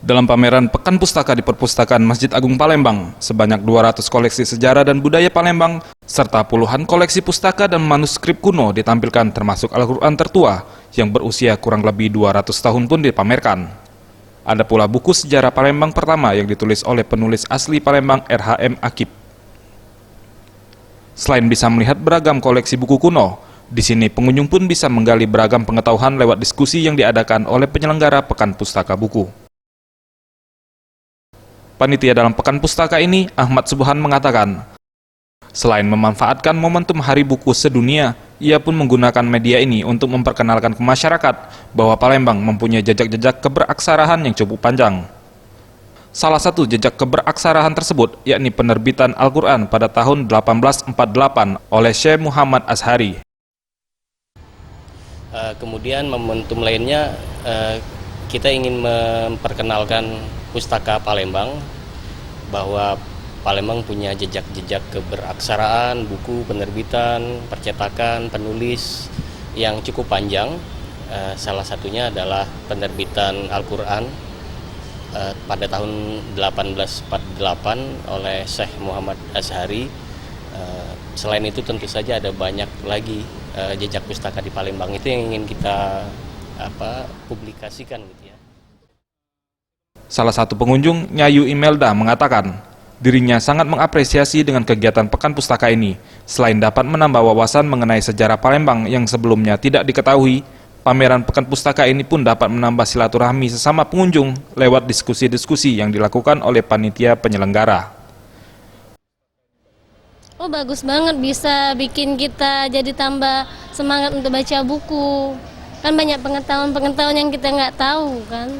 Dalam pameran Pekan Pustaka di Perpustakaan Masjid Agung Palembang, sebanyak 200 koleksi sejarah dan budaya Palembang, serta puluhan koleksi pustaka dan manuskrip kuno ditampilkan termasuk Al-Quran tertua yang berusia kurang lebih 200 tahun pun dipamerkan. Ada pula buku sejarah Palembang pertama yang ditulis oleh penulis asli Palembang R.H.M. Akib. Selain bisa melihat beragam koleksi buku kuno, di sini pengunjung pun bisa menggali beragam pengetahuan lewat diskusi yang diadakan oleh penyelenggara Pekan Pustaka Buku. Panitia dalam Pekan Pustaka ini, Ahmad Subhan, mengatakan, selain memanfaatkan momentum Hari Buku Sedunia, ia pun menggunakan media ini untuk memperkenalkan ke masyarakat bahwa Palembang mempunyai jejak-jejak keberaksaraan yang cukup panjang. Salah satu jejak keberaksaraan tersebut yakni penerbitan Al-Quran pada tahun 1848 oleh Syekh Muhammad Ashari. Kemudian momentum lainnya, kita ingin memperkenalkan pustaka Palembang, bahwa Palembang punya jejak-jejak keberaksaraan, buku, penerbitan, percetakan, penulis yang cukup panjang. Salah satunya adalah penerbitan Al-Quran pada tahun 1848 oleh Syekh Muhammad Ashari. Selain itu tentu saja ada banyak lagi jejak pustaka di Palembang itu yang ingin kita publikasikan gitu ya. Salah satu pengunjung, Nyayu Imelda, mengatakan dirinya sangat mengapresiasi dengan kegiatan Pekan Pustaka ini. Selain dapat menambah wawasan mengenai sejarah Palembang yang sebelumnya tidak diketahui, pameran Pekan Pustaka ini pun dapat menambah silaturahmi sesama pengunjung lewat diskusi-diskusi yang dilakukan oleh panitia penyelenggara. Oh, bagus banget, bisa bikin kita jadi tambah semangat untuk baca buku. Kan banyak pengetahuan-pengetahuan yang kita nggak tahu kan.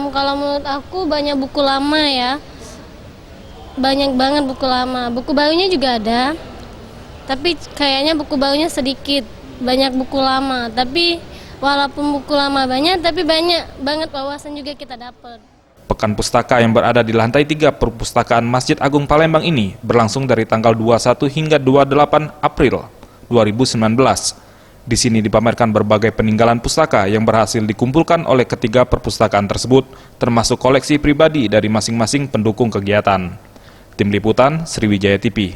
Kalau menurut aku banyak buku lama ya. Banyak banget buku lama. Buku barunya juga ada. Tapi kayaknya buku barunya sedikit. Banyak buku lama. Tapi walaupun buku lama banyak, tapi banyak banget wawasan juga kita dapat. Pekan Pustaka yang berada di lantai 3 Perpustakaan Masjid Agung Palembang ini berlangsung dari tanggal 21 hingga 28 April 2019. Di sini dipamerkan berbagai peninggalan pustaka yang berhasil dikumpulkan oleh ketiga perpustakaan tersebut, termasuk koleksi pribadi dari masing-masing pendukung kegiatan. Tim Liputan, Sriwijaya TV.